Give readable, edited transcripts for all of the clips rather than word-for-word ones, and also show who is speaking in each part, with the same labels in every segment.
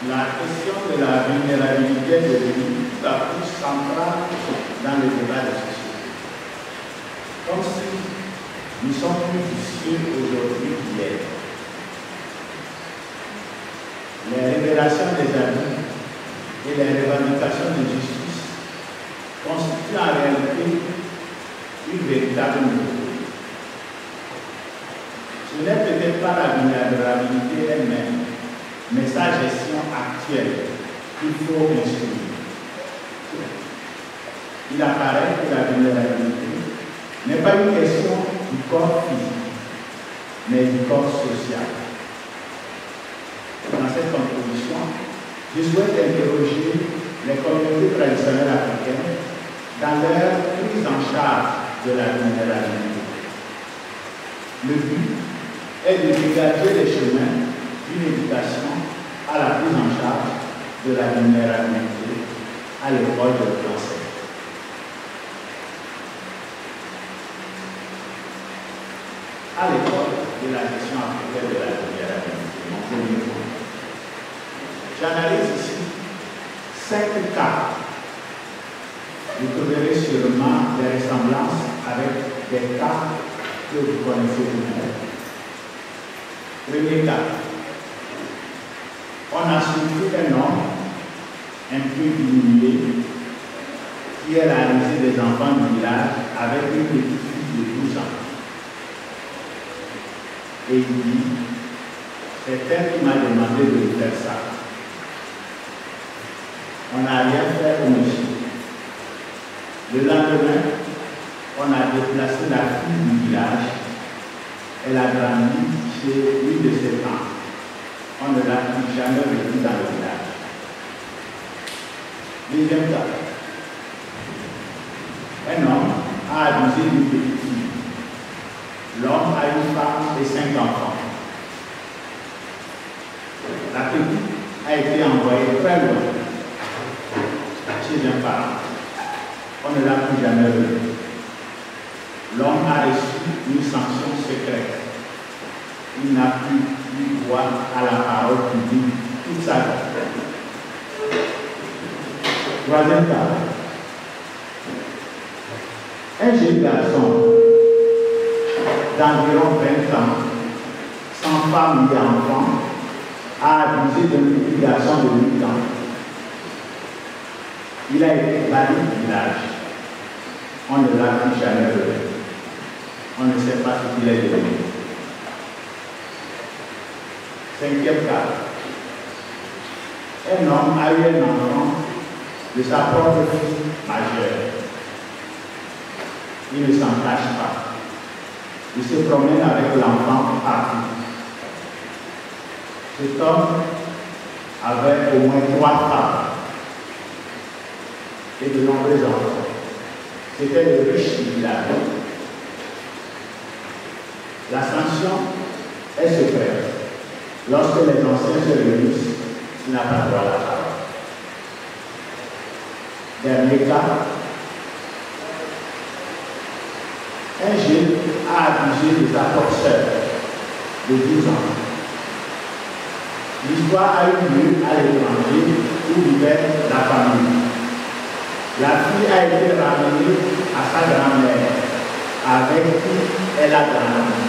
Speaker 1: La question de la vulnérabilité de l'Église est la plus centrale dans le débat de société. Comme si nous sommes plus vicieux aujourd'hui qu'hier. Les révélations des abus et les revendications de justice constituent en réalité une véritable nouveauté. Ce n'est peut-être pas la vulnérabilité elle-même, mais sa gestion actuelle qu'il faut instruire. Il apparaît que la vulnérabilité n'est pas une question du corps physique, mais du corps social. Dans cette composition, je souhaite interroger les communautés traditionnelles africaines dans leur prise en charge de la vulnérabilité. Le but est de dégager les chemins d'une éducation à la prise en charge de la vulnérabilité à l'école de français. À l'école de la gestion africaine de la vulnérabilité, mon premier point. J'analyse ici 5 cas. Vous trouverez sûrement des ressemblances avec des cas que vous connaissez vous-même. Premier cas. On a surtout un homme un peu diminué qui a réalisé des enfants du village avec une petite fille de 12 ans. Et il dit, c'est elle qui m'a demandé de faire ça. On n'a rien fait au monsieur. Le lendemain, on a déplacé la fille du village. Elle a grandi chez une de ses tantes. On ne l'a plus jamais vue dans le village. Deuxième cas. Un homme a abusé d'une petite fille. L'homme a une femme et 5 enfants. La petite a été envoyée très loin, chez un parent. On ne l'a plus jamais vue. L'homme a reçu une sanction secrète. Il n'a plus eu droit à la parole publique toute sa vie. Troisième cas. Un jeune garçon d'environ 20 ans, sans femme ni enfant, a abusé d'un petit garçon de 8 ans. Il a été banni du village. On ne l'a plus jamais revu. On ne sait pas ce qu'il est devenu. Cinquième cas. Un homme a eu un enfant de sa propre fille majeure. Il ne s'en cache pas. Il se promène avec l'enfant partout. Cet homme avait au moins 3 femmes et de nombreux enfants. C'était le riche du village. La sanction est secrète. Lorsque les anciens se réunissent, il n'a pas droit à la parole. Dernier cas. Un jeune a abusé de sa propre sœur de 12 ans. L'histoire a eu lieu à l'étranger où vivait la famille. La fille a été ramenée à sa grand-mère avec qui elle a grandi.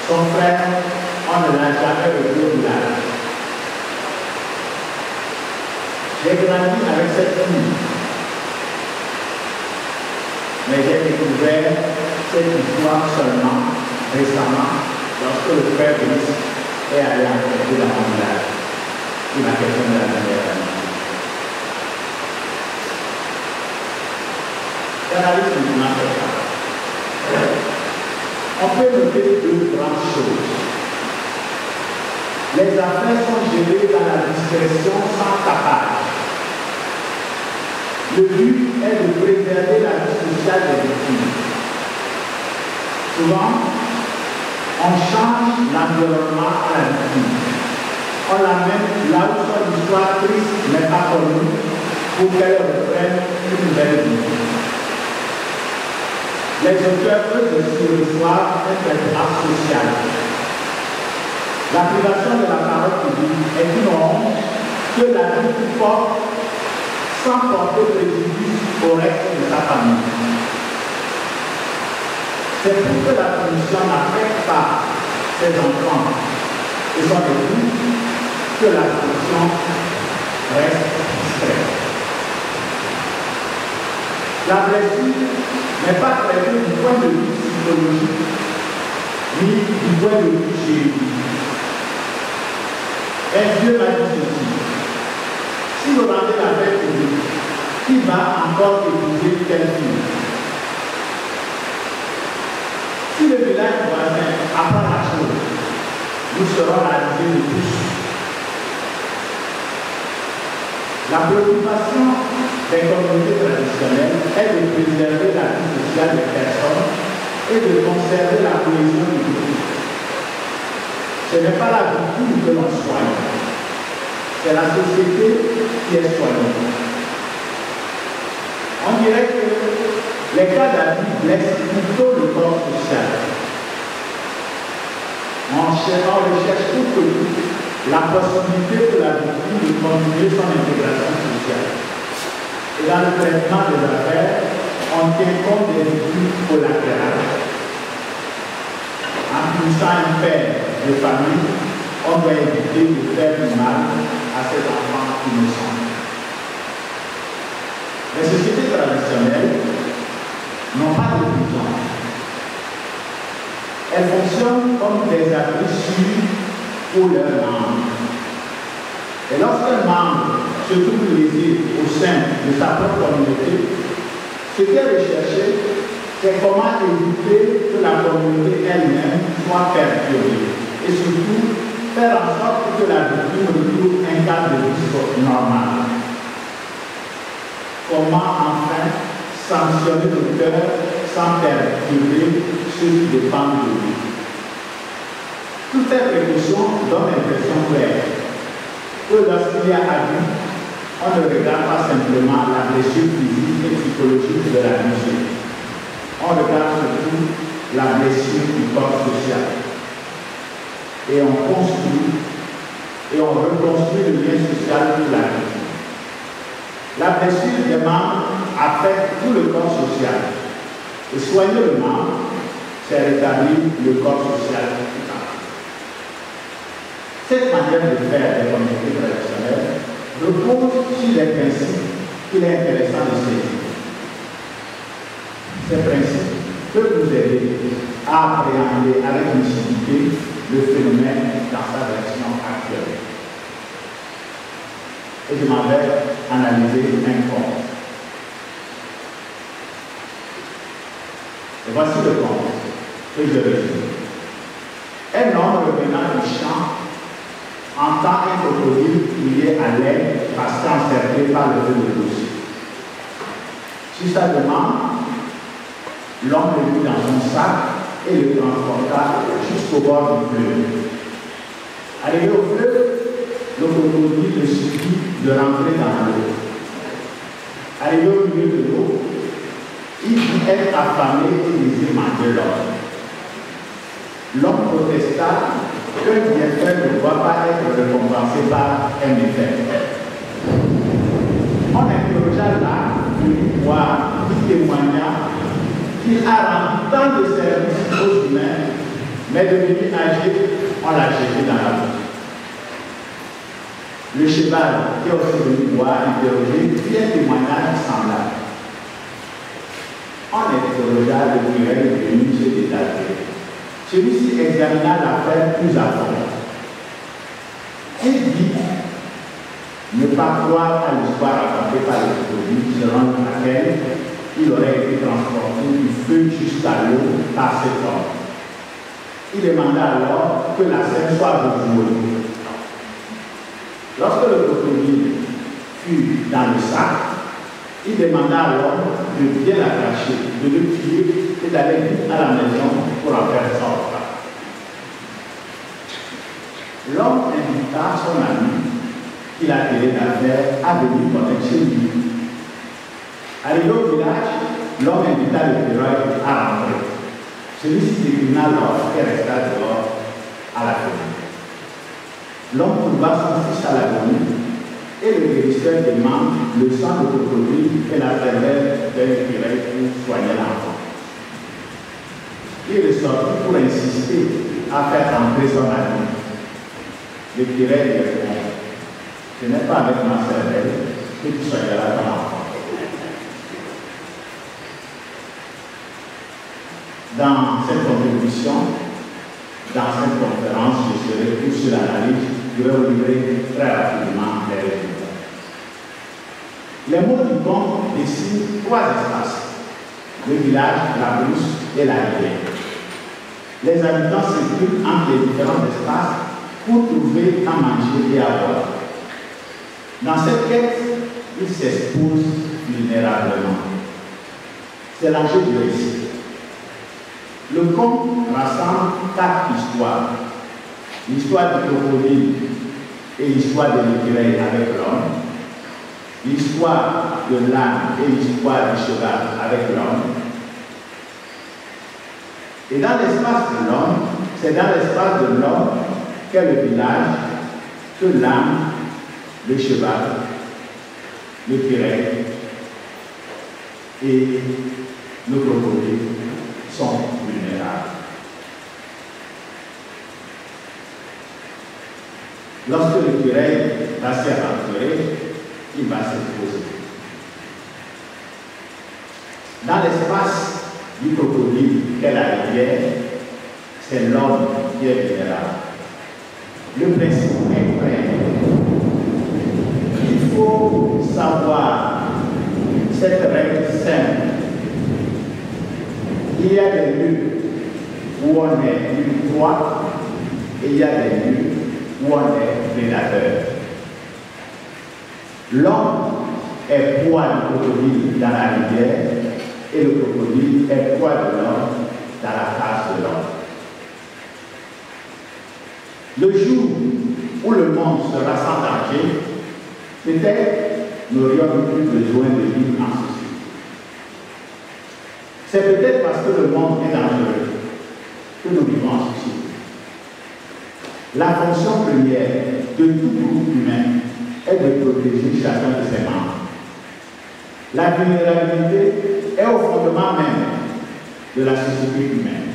Speaker 1: Son frère, on ne l'a jamais revu au village. J'ai grandi avec cette fille. Mais j'ai découvert cette histoire seulement récemment lorsque le frère Brice est allé enquêter dans mon village sur la question de la vulnérabilité. J'analyse maintenant ce cas. On peut noter 2 grandes choses. Les affaires sont gérées dans la discrétion sans tapage. Le but est de préserver la vie sociale des victimes. Souvent, on change l'environnement à la victime. On l'amène là où son histoire triste n'est pas connue pour qu'elle reprenne une nouvelle vie. Les auteurs, eux aussi, reçoivent un traitement social. La privation de la parole publique est une honte que l'adulte porte sans porter préjudice au reste de sa famille. C'est pour que la punition n'affecte pas ses enfants et son époux que la sanction reste discrète. La blessure n'est pas traitée du point de vue psychologique ni du point de vue juridique. Et Dieu m'a dit ceci: si vous rendez la paix publique, qui va encore épouser telle fille? Si le village voisin apprend la chose, nous serons à la risée de tous. La préoccupation des communautés traditionnelles est de préserver la vie sociale des personnes et de conserver la cohésion du groupe. Ce n'est pas la victime que l'on soigne, c'est la société qui est soignée. On dirait que les cas d'abus blessent plutôt le corps social. On recherche tout que la possibilité de la victime de continuer son intégration sociale. Et dans le traitement des affaires, on tient compte des victimes collatérales. En punissant un père de famille, on doit éviter de faire du mal à ses enfants innocents. Les sociétés traditionnelles n'ont pas de prison. Elles fonctionnent comme des abris sûrs pour leurs membres. Et lorsqu'un membre se trouve lésé au sein de sa propre communauté, ce qui est recherché, c'est comment éviter que la communauté elle-même soit perturbée et surtout faire en sorte que la victime retrouve un cadre de vie normal. Comment enfin sanctionner le cœur sans perturber ceux qui dépendent de lui. Toutes ces précautions donnent l'impression claire que lorsqu'il y a abus, on ne regarde pas simplement la blessure physique et psychologique de la blessure. On regarde surtout la blessure du corps social. Et on construit et on reconstruit le lien social pour la vie. La blessure des membres affecte tout le corps social. Et soigner le membre, c'est rétablir le corps social. Cette manière de faire des communautés traditionnelles repose sur les principes qu'il est intéressant de saisir. Ces principes peuvent nous aider à appréhender avec lucidité le phénomène dans sa version actuelle. Et je m'en vais analyser un compte. Et voici le compte que je résume. Un homme revenant du champ entend un crocodile crier à l'aide parce qu'encerclé par le feu de l'eau. Sur sa demande, l'homme le mit dans son sac et le transporta jusqu'au bord du fleuve. Arrivé au fleuve, le crocodile le supplie de rentrer dans l'eau. Arrivé au milieu de l'eau, il dit être affamé et désire manger l'homme. L'homme protesta qu'un bienfait ne doit pas être récompensé par un méfait. On interrogea là une voix qui témoigna qu'il a rendu tant de services aux humains, mais devenu âgé, on l'a jeté dans la boue. Le cheval qui est aussi venu voir interroger fit un témoignage semblable. On interrogea le curé venu se détacher. Celui-ci examina l'affaire plus à fond. Il dit ne pas croire à l'histoire racontée par le crocodile selon laquelle il aurait été transporté du feu jusqu'à l'eau par cet homme. Il demanda alors que la scène soit rejouée. Lorsque le crocodile fut dans le sac, il demanda à l'homme de bien l'attacher, de le tuer et d'aller vite à la maison pour en faire sortir. L'homme invita son ami, qu'il a tiré d'affaire, à venir connaître chez lui. Arrivé au village, l'homme invita le ferrailleur à rentrer. Celui-ci déclina l'offre et resta dehors à la fenêtre. L'homme trouva son fils à l'agonie, et le guérisseur demande le sang de crocodile et la cervelle d'un écureuil pour soigner l'enfant. Il est sorti pour insister à faire entrer son ami. L'écureuil lui répond: ce n'est pas avec ma cervelle que tu soigneras ton enfant. Dans cette contribution, dans cette conférence, je serai plus sur l'analyse, je vais vous livrer très rapidement les résultats. Les mots du conte dessinent 3 espaces: le village, la brousse et la rivière. Les habitants circulent entre les différents espaces pour trouver à manger et à boire. Dans cette quête, ils s'exposent vulnérablement. C'est l'enjeu du récit. Le conte rassemble 4 histoires. L'histoire du crocodile et l'histoire de l'écureuil avec l'homme. L'histoire de l'âne et l'histoire du cheval avec l'homme. Et dans l'espace de l'homme, c'est dans l'espace de l'homme qu'est le village, que l'âne, le cheval, l'écureuil et le crocodile sont vulnérables. Lorsque l'écureuil va s'y aventurer, il va s'exposer. Dans l'espace du crocodile qu'est la rivière, c'est l'homme qui est vulnérable. Le principe est clair. Il faut savoir cette règle simple. Il y a des lieux où on est une proie et il y a des lieux où on est prédateur. L'homme est proie du crocodile dans la rivière et le crocodile est proie de l'homme dans la cage de l'homme. Le jour où le monde sera sans danger, peut-être n'aurions plus besoin de vivre en société. C'est peut-être parce que le monde est dangereux que nous vivons en société. La fonction première de tout groupe humain est de protéger chacun de ses membres. La vulnérabilité est au fondement même de la société humaine.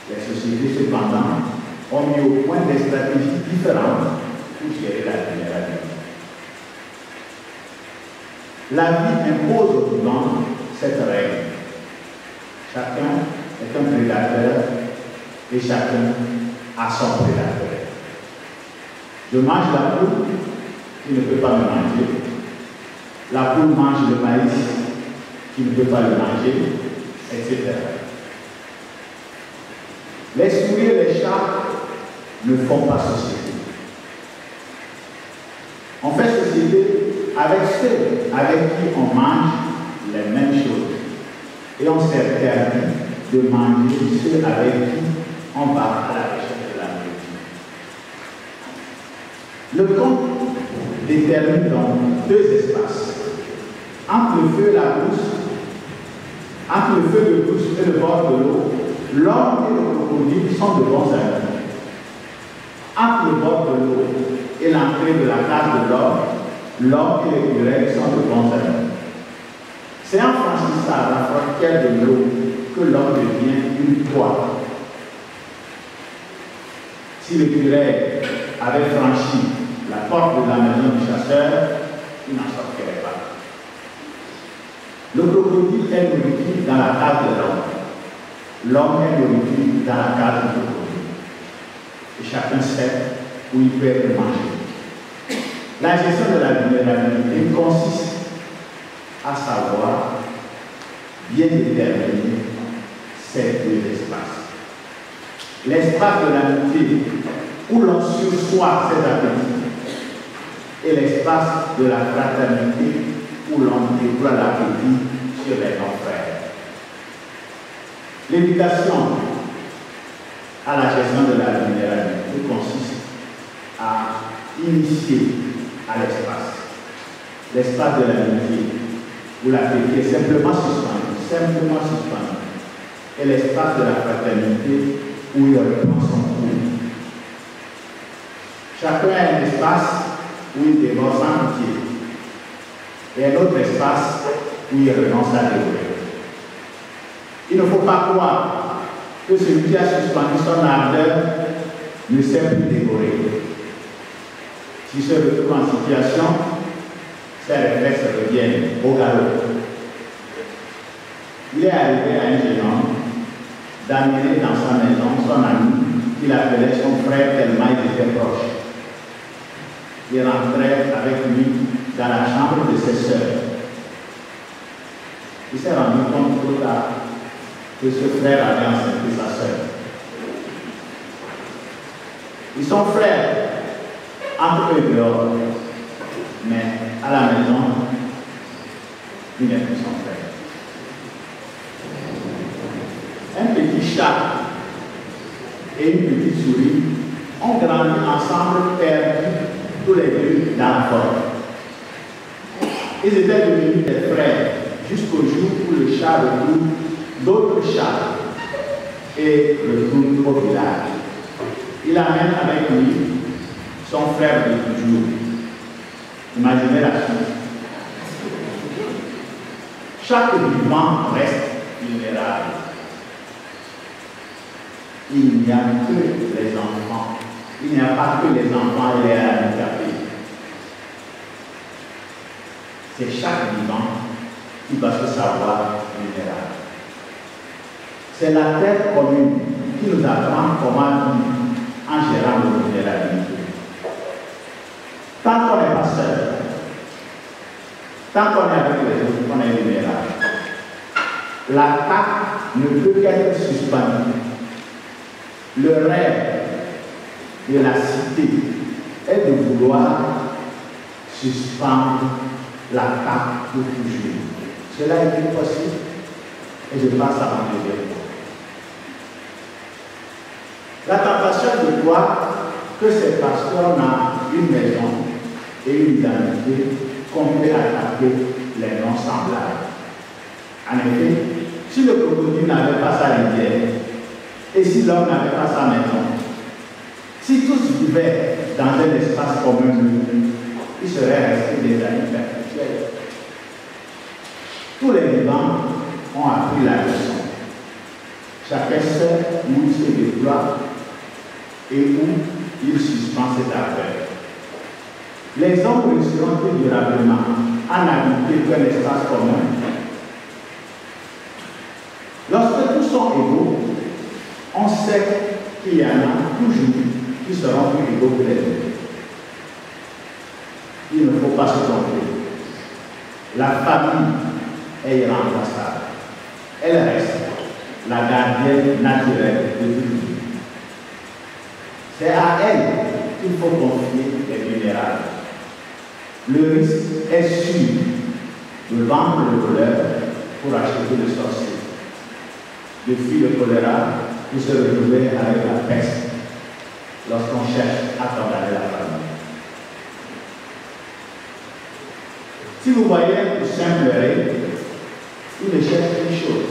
Speaker 1: Les sociétés, cependant, ont mis au point des stratégies différentes pour gérer la vulnérabilité. La vie impose aux vivants cette règle. Chacun est un prédateur et chacun a son prédateur. Je mange la poule qui ne peut pas me manger. La poule mange le maïs qui ne peut pas le manger, etc. Les souris et les chats ne font pas société. On fait société avec ceux avec qui on mange les mêmes choses. Et on s'interdit de manger ceux avec qui on va à la recherche de la nourriture. Le conte détermine donc 2 espaces. Entre le feu et la brousse, entre le feu de brousse et le bord de l'eau, l'homme et le crocodile sont de bons amis. Entre le bord de l'eau et l'entrée de la cage de l'homme et l'écureuil sont de bons amis. C'est en franchissant la frontière de l'eau que l'homme devient une proie. Si l'écureuil avait franchi la porte de la maison du chasseur, il n'en sortirait pas. Le crocodile est nourriture dans la cage de l'homme. L'homme est nourriture dans la cage du crocodile. Et chacun sait où il peut être mangé. La gestion de la vulnérabilité consiste à savoir bien déterminer ces 2 espaces. L'espace de l'amitié où l'on sursoit cet appétit et l'espace de la fraternité où l'on déploie l'appétit sur les confrères. L'éducation à la gestion de la vulnérabilité consiste à initier à l'espace de l'amitié où l'appétit est simplement suspendu, et l'espace de la fraternité où il reprend son cours. Chacun a un espace où il dévore sans pitié et un autre espace où il renonce à dévorer. Il ne faut pas croire que celui qui a suspendu son ardeur ne sait plus dévorer. S'il se retrouve en situation, ses réflexes reviennent au galop. Il est arrivé à un jeune homme d'amener dans sa maison son ami qu'il appelait son frère tellement il était proche. Il rentrait avec lui dans la chambre de ses sœurs. Il s'est rendu compte trop tard que ce frère avait enceinté sa sœur. Ils sont frères entre eux dehors, mais à la maison, il n'est plus son frère. Un petit chat et une petite souris ont grandi ensemble, perdus tous les deux dans la forêt. Ils étaient devenus des frères jusqu'au jour où le chat retrouve d'autres chats et retourne au village. Il amène avec lui son frère de toujours. Imaginez la suite. Chaque vivant reste vulnérable. Il n'y a que les enfants. Il n'y a pas que les enfants et les handicapés. C'est chaque vivant qui doit se savoir vulnérable. C'est la terre commune qui nous apprend comment vivre en gérant nos vulnérabilités. Tant qu'on n'est pas seul, tant qu'on est avec les autres, on est vulnérable. L'attaque ne peut qu'être suspendue. Le rêve de la cité est de vouloir suspendre l'attaque pour toujours. Cela est possible et je passe à mon deuxième point. La tentation de croire que c'est parce qu'on a une maison et une identité qu'on peut attaquer les non semblables. En effet, si le crocodile n'avait pas sa rivière, et si l'homme n'avait pas sa maison, si tous vivaient dans un espace commun, ils seraient restés des amis perpétuels. Tous les vivants ont appris la leçon. Chacun sait où il se déploie et où il suspend cette affaire. Les hommes réussiront plus durablement à n'habiter qu'un espace commun. Lorsque tous sont égaux, on sait qu'il y en a toujours qui seront plus égaux que les autres. Il ne faut pas se tromper. La famille est irremplaçable. Elle reste la gardienne naturelle de tout. C'est à elle qu'il faut confier les vulnérables. Le risque est sûr de vendre le voleur pour acheter le sorcier. De fuir le choléra pour se retrouver avec la peste lorsqu'on cherche à condamner la famille. Si vous voyez un poussin pleurer, il ne cherche qu'une chose,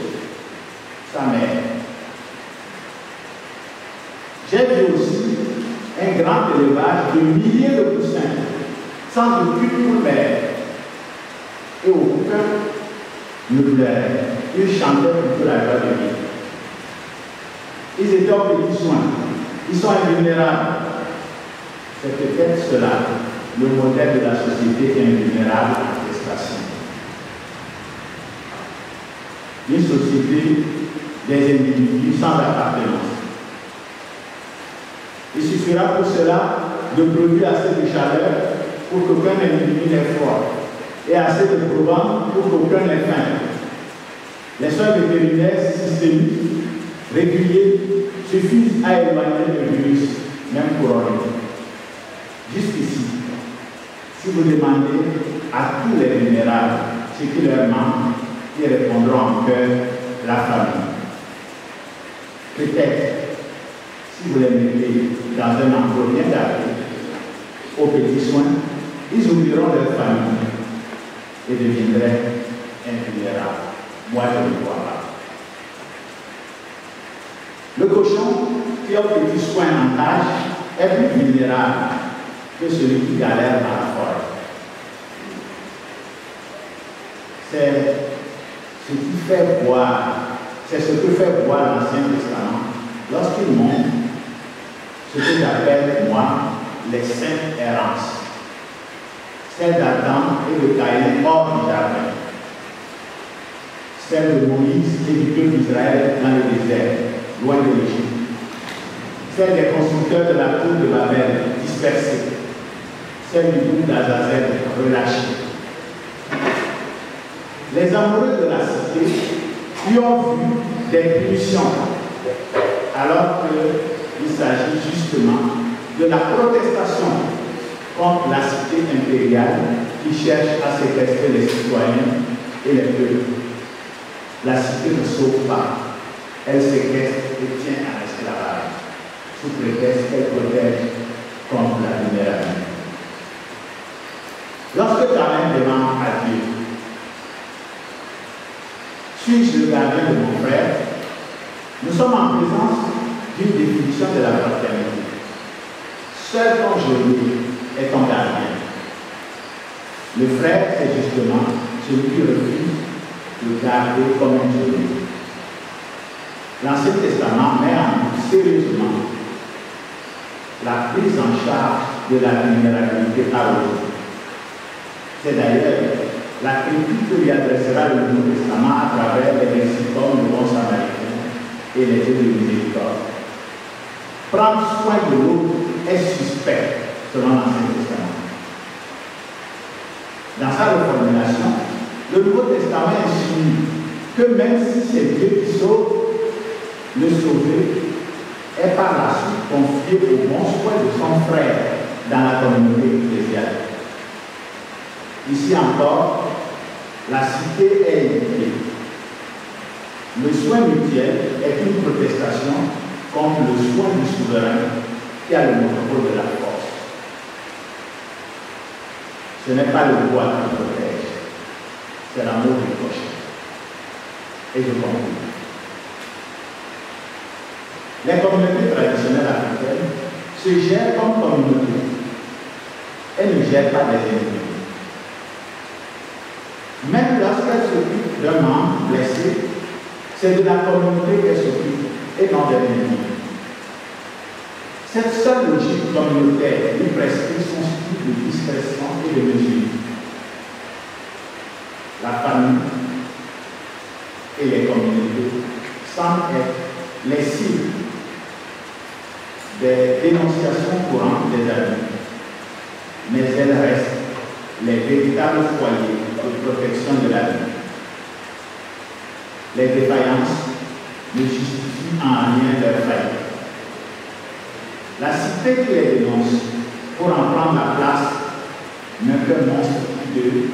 Speaker 1: sa mère. J'ai vu aussi un grand élevage de milliers de poussins, sans aucune mère. Et aucun ne pleurait. Ils chantaient pour la joie de vivre. Ils étaient en petits soins. Ils sont invulnérables. C'est peut-être cela, le modèle de la société invulnérable à prestation. Une société des individus sans appartenance. Il suffira pour cela de produire assez de chaleur pour qu'aucun individu n'ait froid et assez de probant pour qu'aucun n'ait faim. Les soins vétérinaires systémiques, réguliers, suffisent à éloigner le virus, même couronné. Jusqu'ici, si vous demandez à tous les vulnérables ce qui leur manque, ils répondront en cœur la famille. Peut-être, si vous les mettez dans un endroit bien gardé, aux petits soins, ils oublieront leur famille et deviendraient invulnérables. Moi, je ne crois pas. Le cochon qui a petit soin en tâche est plus vulnérable que celui qui galère dans la forêt. C'est ce qui fait voir, c'est ce que fait voir l'Ancien Testament lorsqu'il montre ce que j'appelle, moi, les saintes errances. Celle d'Adam et de Caïn hors du jardin. Celle de Moïse et du peuple d'Israël dans le désert, loin de l'Égypte. Celle des constructeurs de la tour de Babel, dispersés. Celle du groupe d'Azazel, relâché. Les amoureux de la cité y ont vu des punitions, alors qu'il s'agit justement de la protestation contre la cité impériale qui cherche à séquestrer les citoyens et les peuples. La cité ne sauve pas, elle séquestre et tient à l'esclavage, sous prétexte qu'elle protège contre la vulnérabilité. Lorsque David demande à Dieu, suis-je le gardien de mon frère? Nous sommes en présence d'une définition de la fraternité. Seul ton geôlier est ton gardien. Le frère, c'est justement celui qui refuse de garder comme un geôlier. L'Ancien Testament met en doute sérieusement la prise en charge de la vulnérabilité à l'autre. C'est d'ailleurs la critique que lui adressera le Nouveau Testament à travers les récits comme le bon samaritain et les yeux de miséricorde. Prendre soin de l'autre est suspect selon l'Ancien Testament. Dans sa reformulation, le Nouveau Testament insinue que même si c'est Dieu qui sauve, le sauvé est par la suite confié au bon soin de son frère dans la communauté ecclésiale. Ici encore, la cité est éduquée. Le soin mutuel est une protestation contre le soin du souverain qui a le monopole de la force. Ce n'est pas le bois qui protège, c'est l'amour du prochain. Et je conclue. Les communautés traditionnelles africaines se gèrent comme communauté. Elles ne gèrent pas des ennemis. Même lorsqu'elles s'occupent d'un membre blessé, c'est de la communauté qu'elles s'occupent et non des ennemis. Cette seule logique communautaire lui prescrit son style de discrétion et de mesure. La famille et les communautés semblent être les cibles des dénonciations courantes des adultes, mais elles restent les véritables foyers de protection de la vie. Les défaillances ne justifient en rien leur faillite. La cité qui les dénonce pour en prendre la place n'est qu'un monstre hideux